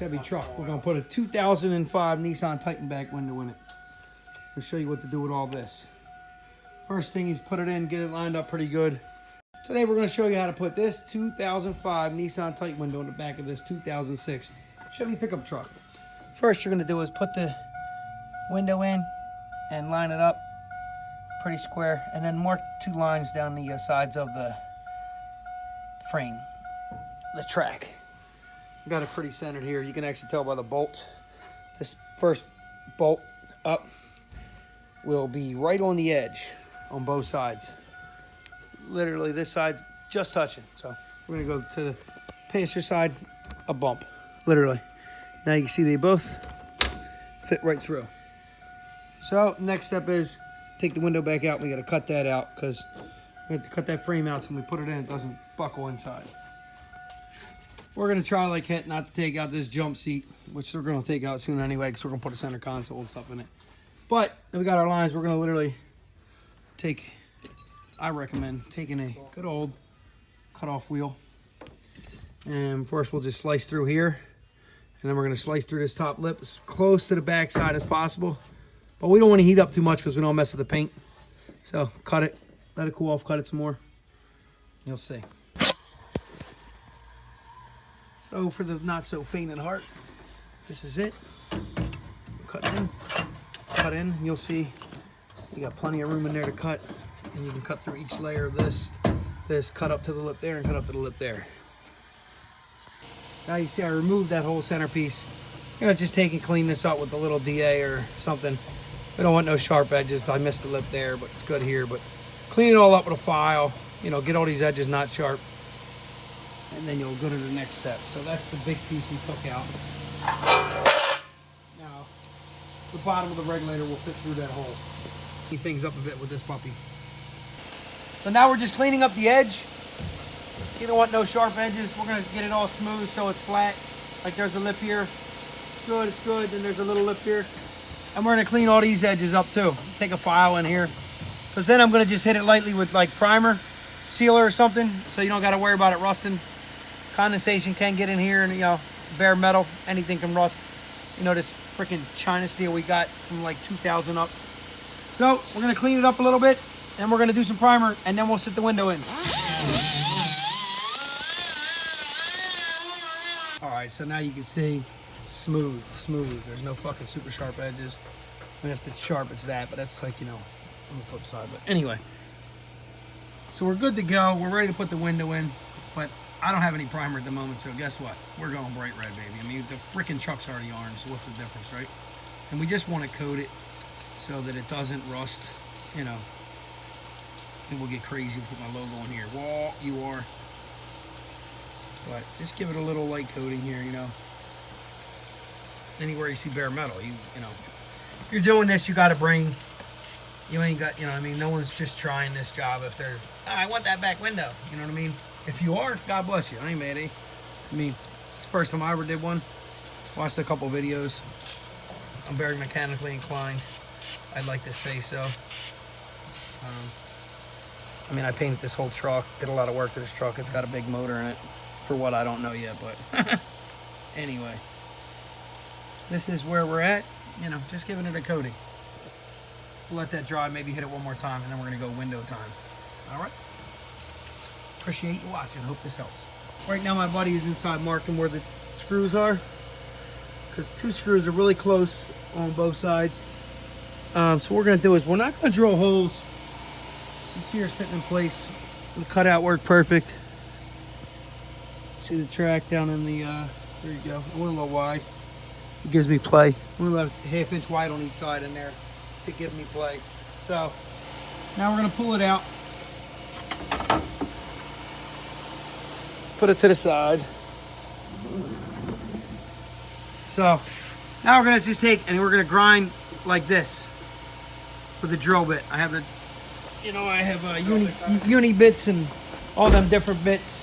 Chevy truck. We're gonna put a 2005 Nissan Titan back window in it. I'll show you what to do with all this. First thing is put it in, get it lined up pretty good. Today we're gonna show you how to put this 2005 Nissan Titan window in the back of this 2006 Chevy pickup truck. First you're gonna do is put the window in and line it up pretty square, and then mark 2 lines down the sides of the frame, the track. Got it pretty centered here. You can actually tell by the bolts. This first bolt up will be right on the edge on both sides. Literally this side just touching. So we're gonna go to the passenger side, a bump, literally. Now you can see they both fit right through. So next step is take the window back out. We gotta cut that out because we have to cut that frame out so when we put it in, it doesn't buckle inside. We're gonna try like heck not to take out this jump seat, which we're gonna take out soon anyway because we're gonna put a center console and stuff in it. But then we got our lines. We're gonna literally take, I recommend taking a good old cut-off wheel. And first we'll just slice through here. And then we're gonna slice through this top lip as close to the back side as possible. But we don't wanna heat up too much because we don't mess with the paint. So cut it, let it cool off, cut it some more. You'll see. So for the not so faint at heart, this is it. Cut in, and you'll see you got plenty of room in there to cut, and you can cut through each layer of this, cut up to the lip there, and cut up to the lip there. Now you see I removed that whole centerpiece. You're gonna just take and clean this up with a little DA or something. We don't want no sharp edges. I missed the lip there, but it's good here. But clean it all up with a file. You know, get all these edges not sharp. And then you'll go to the next step. So that's the big piece we took out. Now, the bottom of the regulator will fit through that hole. Clean things up a bit with this puppy. So now we're just cleaning up the edge. You don't want no sharp edges. We're gonna get it all smooth so it's flat. Like there's a lip here. It's good, it's good. Then there's a little lip here. And we're gonna clean all these edges up too. Take a file in here. Because then I'm gonna just hit it lightly with like primer, sealer or something, so you don't gotta worry about it rusting. Condensation can get in here, and you know, bare metal, anything can rust. You know, this freaking China steel we got from like 2000 up. So we're gonna clean it up a little bit, and we're gonna do some primer, and then we'll sit the window in. All right, so now you can see smooth. There's no fucking super sharp edges. I mean, if it's sharp, it's that, but that's like, you know, on the flip side. But anyway, so we're good to go. We're ready to put the window in, but I don't have any primer at the moment, so guess what? We're going bright red, baby. I mean, the freaking truck's already orange, so what's the difference, right? And we just want to coat it so that it doesn't rust, you know. And we'll get crazy and put my logo in here. Wall, you are. But just give it a little light coating here, you know. Anywhere you see bare metal, you know. If you're doing this, you got a brain. You ain't got, you know what I mean? No one's just trying this job if they're, oh, I want that back window. You know what I mean? If you are, God bless you. I ain't mad at you. I mean, it's the first time I ever did one. Watched a couple videos. I'm very mechanically inclined. I'd like to say so. I mean, I painted this whole truck. Did a lot of work to this truck. It's got a big motor in it. For what, I don't know yet, but anyway. This is where we're at. You know, just giving it a coating. We'll let that dry, maybe hit it one more time, and then we're going to go window time. All right? Appreciate you watching. Hope this helps. Right now my buddy is inside marking where the screws are, because 2 screws are really close on both sides. So what we're going to do is we're not going to drill holes. So you see her sitting in place. The cutout worked perfect. See the track down in the, there you go. I went a little wide. It gives me play. I'm about a ½ inch wide on each side in there to give me play. So now we're going to pull it out. Put it to the side. So now we're gonna just take and we're gonna grind like this with a drill bit. I have uni bits and all them different bits,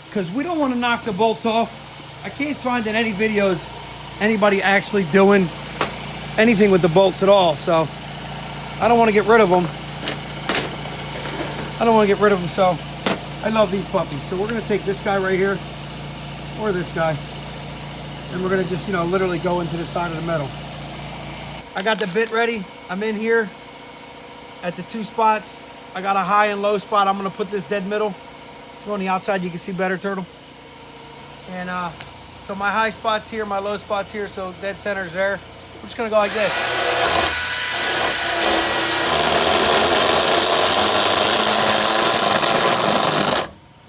because we don't want to knock the bolts off. I can't find in any videos anybody actually doing anything with the bolts at all, so I don't want to get rid of them. So I love these puppies. So we're going to take this guy right here, or this guy. And we're gonna just, literally go into the side of the metal. I got the bit ready. I'm in here at the 2 spots. I got a high and low spot. I'm gonna put this dead middle. Go on the outside, you can see better, Turtle. And so my high spot's here, my low spot's here, so dead center's there. We're just gonna go like this.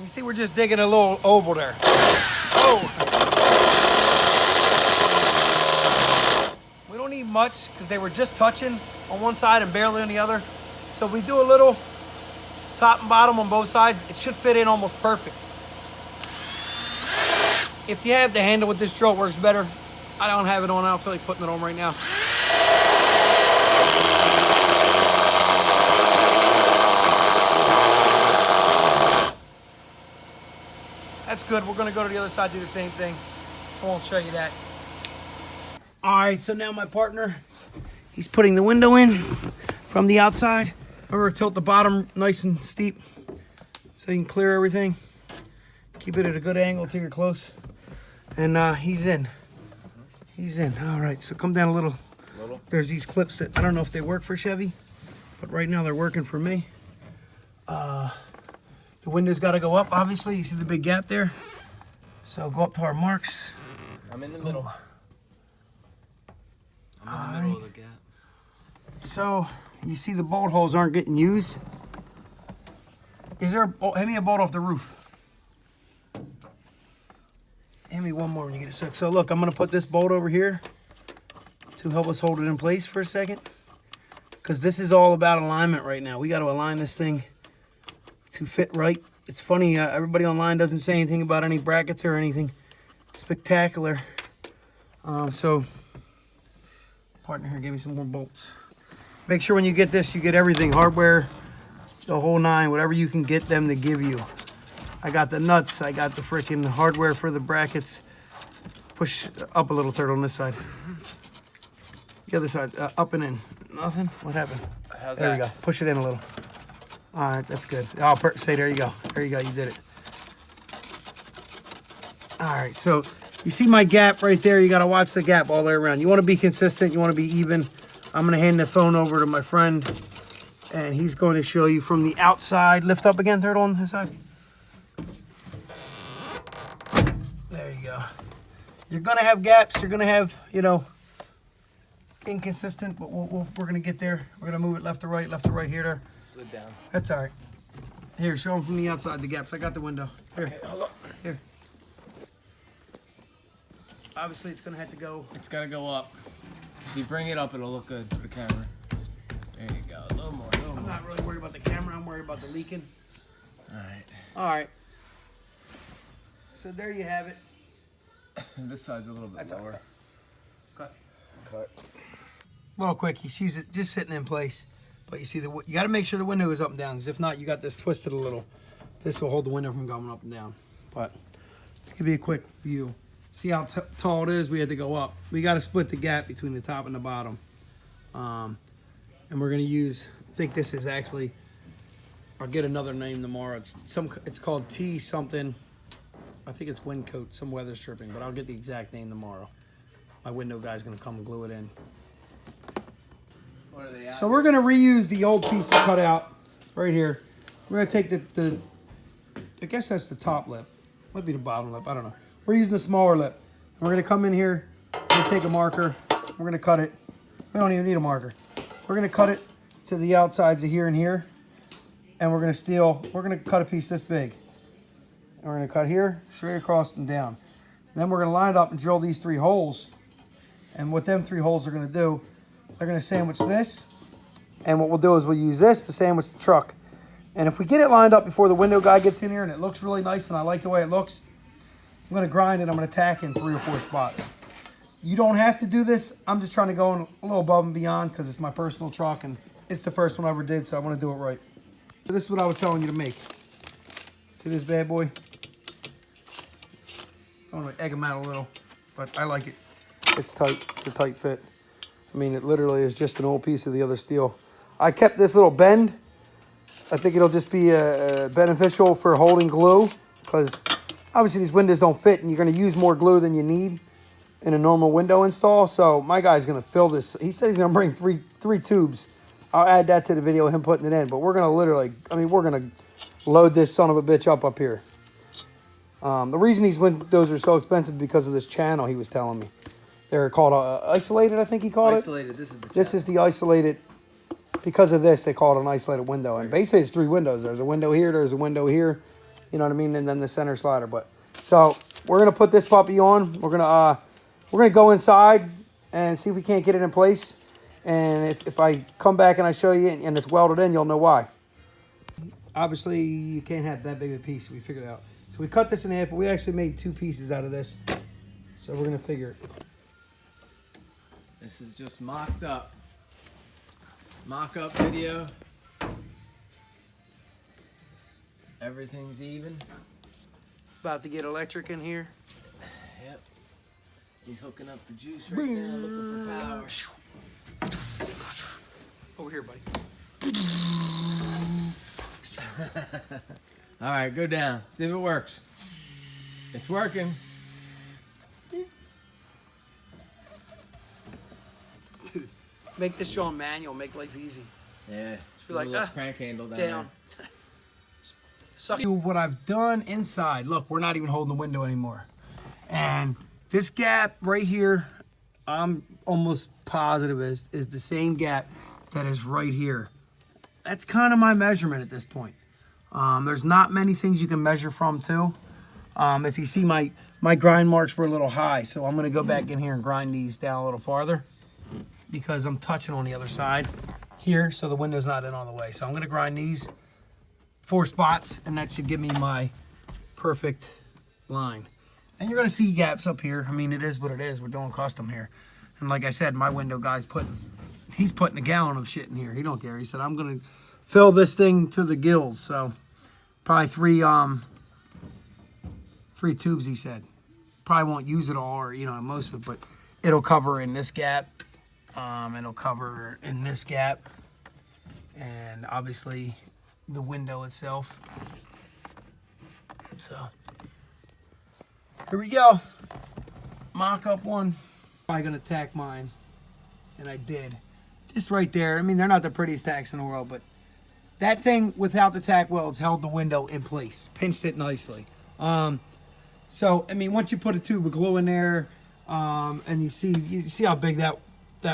You see, we're just digging a little oval there. Oh! We don't need much because they were just touching on one side and barely on the other. So if we do a little top and bottom on both sides, it should fit in almost perfect. If you have the handle with this drill, it works better. I don't have it on. I don't feel like putting it on right now. That's good. We're going to go to the other side, do the same thing. I won't show you that. All right, so now my partner, he's putting the window in from the outside. Remember, tilt the bottom nice and steep so you can clear everything. Keep it at a good angle till you're close. And he's in. He's in. All right, so come down a little. There's these clips that I don't know if they work for Chevy, but right now they're working for me. The window's got to go up, obviously. You see the big gap there? So go up to our marks. I'm in the middle. I'm in the middle of the gap. So you see the bolt holes aren't getting used. Is there hand me a bolt off the roof. Hand me one more when you get a sec. So look, I'm going to put this bolt over here to help us hold it in place for a second. Because this is all about alignment right now. We got to align this thing to fit right. It's funny, everybody online doesn't say anything about any brackets or anything spectacular. So, partner here, give me some more bolts. Make sure when you get this, you get everything, hardware, the whole 9, whatever you can get them to give you. I got the nuts, I got the freaking hardware for the brackets. Push up a little, Turtle, on this side. The other side, up and in. Nothing? What happened? How's there that? we go. Push it in a little. All right, that's good. Oh, say, there you go. There you go, you did it. All right, so you see my gap right there. You got to watch the gap all the way around. You want to be consistent. You want to be even. I'm going to hand the phone over to my friend, and he's going to show you from the outside. Lift up again, Turtle, on this side. There you go. You're going to have gaps. You're going to have, inconsistent, but we're going to get there. We're going to move it left to right here. There. It slid down. That's all right. Here, show them from the outside the gaps. I got the window. Here, Okay, hold on. here. Obviously, it's going to have to go. It's got to go up. If you bring it up, it'll look good for the camera. There you go. A little more, I'm not really worried about the camera. I'm worried about the leaking. All right. All right. So there you have it. This side's a little bit lower. Cut. Cut. A little quick. He sees it just sitting in place. But you see, you got to make sure the window is up and down, because if not, you got this twisted a little. This will hold the window from going up and down. But give you a quick view. See how tall it is? We had to go up. We got to split the gap between the top and the bottom. And we're going to use, I think this is actually, I'll get another name tomorrow. It's called T something. I think it's wind coat, some weather stripping, but I'll get the exact name tomorrow. My window guy's going to come and glue it in. What are they at? So we're going to reuse the old piece we cut out right here. We're going to take the I guess that's the top lip. Might be the bottom lip. I don't know. We're using the smaller lip. And we're going to come in here. We're going to take a marker. We're going to cut it. We don't even need a marker. We're going to cut it to the outsides of here and here. And we're going to cut a piece this big. And we're going to cut here, straight across and down. Then we're going to line it up and drill these 3 holes. And what them 3 holes are going to do, they're going to sandwich this. And what we'll do is we'll use this to sandwich the truck. And if we get it lined up before the window guy gets in here and it looks really nice and I like the way it looks, I'm going to grind it. I'm going to tack in 3 or 4 spots. You don't have to do this. I'm just trying to go a little above and beyond because it's my personal truck and it's the first one I ever did, so I want to do it right. So this is what I was telling you to make. See this bad boy? I want to egg them out a little, but I like it. It's tight. It's a tight fit. I mean, it literally is just an old piece of the other steel. I kept this little bend. I think it'll just be beneficial for holding glue because obviously these windows don't fit and you're going to use more glue than you need in a normal window install. So my guy's going to fill this. He said he's going to bring three tubes. I'll add that to the video of him putting it in. But we're going to literally, we're going to load this son of a bitch up here. The reason these windows are so expensive because of this channel he was telling me. They're called isolated, I think he called isolated. it. This is the isolated. Because of this, they call it an isolated window. And basically, it's 3 windows. There's a window here. There's a window here. You know what I mean? And then the center slider. But so we're gonna put this puppy on. We're gonna go inside and see if we can't get it in place. And if I come back and I show you and it's welded in, you'll know why. Obviously, you can't have that big of a piece. We figured out. So we cut this in half, but we actually made 2 pieces out of this. So we're gonna figure it. This is just mocked up. Mock-up video. Everything's even. About to get electric in here. Yep. He's hooking up the juice right now, looking for power. Over here, buddy. All right, go down. See if it works. It's working. Dude, make this John manual. Make life easy. Yeah. Just be like, crank handle down. Suck. What I've done inside. Look, we're not even holding the window anymore. And this gap right here, I'm almost positive is the same gap that is right here. That's kind of my measurement at this point. There's not many things you can measure from too. If you see my grind marks were a little high, so I'm going to go back in here and grind these down a little farther because I'm touching on the other side here, so the window's not in all the way. So I'm going to grind these 4 spots, and that should give me my perfect line. And you're going to see gaps up here. I mean, it is what it is. We're doing custom here. And like I said, my window guy's he's putting a gallon of shit in here. He don't care. He said, I'm going to fill this thing to the gills. So probably 3 tubes, he said. Probably won't use it all, or, most of it, but it'll cover in this gap. It'll cover in this gap. And obviously the window itself. So here we go. Mock up one. Probably gonna tack mine, and I did. Just right there. I mean, they're not the prettiest tacks in the world, but that thing without the tack welds held the window in place, pinched it nicely. So I mean, once you put a tube of glue in there, and you see how big that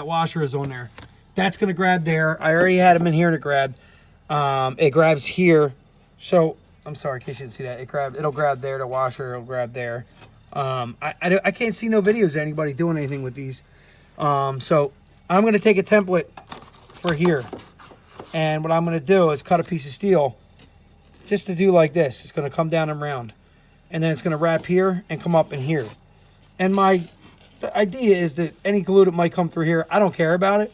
washer is on there. That's gonna grab there. I already had them in here to grab. It grabs here. So I'm sorry, in case you didn't see that. It'll grab there. The washer. It'll grab there. I can't see no videos of anybody doing anything with these. So I'm gonna take a template for here, and what I'm gonna do is cut a piece of steel, just to do like this. It's gonna come down and round, and then it's gonna wrap here and come up in here. And the idea is that any glue that might come through here, I don't care about it,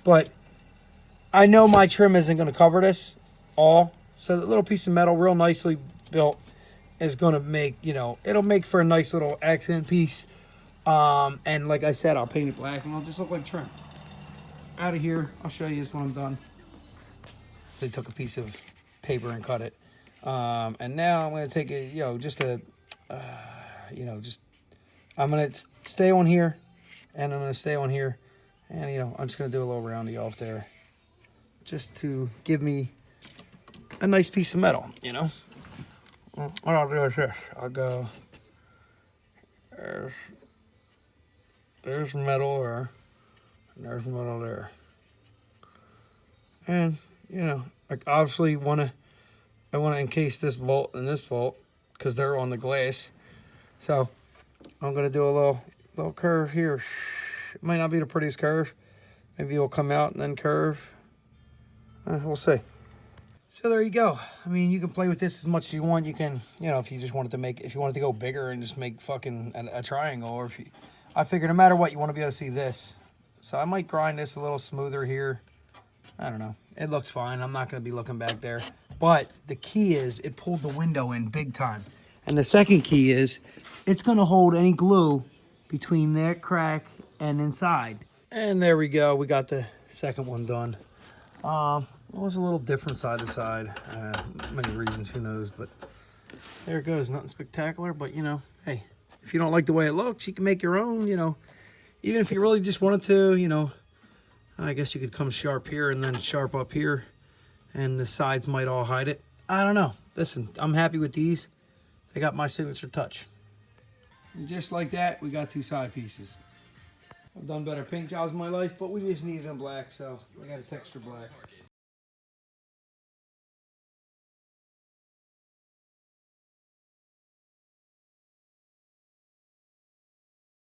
but I know my trim isn't going to cover this all. So the little piece of metal, real nicely built, is going to make, it'll make for a nice little accent piece. And like I said, I'll paint it black and it'll just look like trim. Out of here, I'll show you this when I'm done. They took a piece of paper and cut it. And now I'm going to take I'm going to stay on here, and I'm going to stay on here. And, I'm just going to do a little roundy off there, just to give me a nice piece of metal, What I'll do is this. I'll go, there's metal there, and there's metal there. And, I obviously I want to encase this bolt and this bolt, because they're on the glass. So I'm going to do a little curve here. It might not be the prettiest curve. Maybe it'll come out and then curve. We'll see. So there you go. I mean, you can play with this as much as you want. You can, if you just wanted to go bigger and just make fucking a triangle, or I figure no matter what, you want to be able to see this. So I might grind this a little smoother here. I don't know. It looks fine. I'm not going to be looking back there. But the key is it pulled the window in big time. And the second key is it's going to hold any glue between that crack and inside. And there we go. We got the second one done. It was a little different side to side. Many reasons, who knows. But There it goes. Nothing spectacular, but you know, hey, if you don't like the way it looks, you can make your own, you know. Even if you really just wanted to, you know, I guess you could come sharp here and then sharp up here, and the sides might all hide it. I don't know. Listen, I'm happy with these. They got my signature touch. And just like that, we got 2 side pieces. I've done better paint jobs in my life, but we just needed them black, so I got a texture black.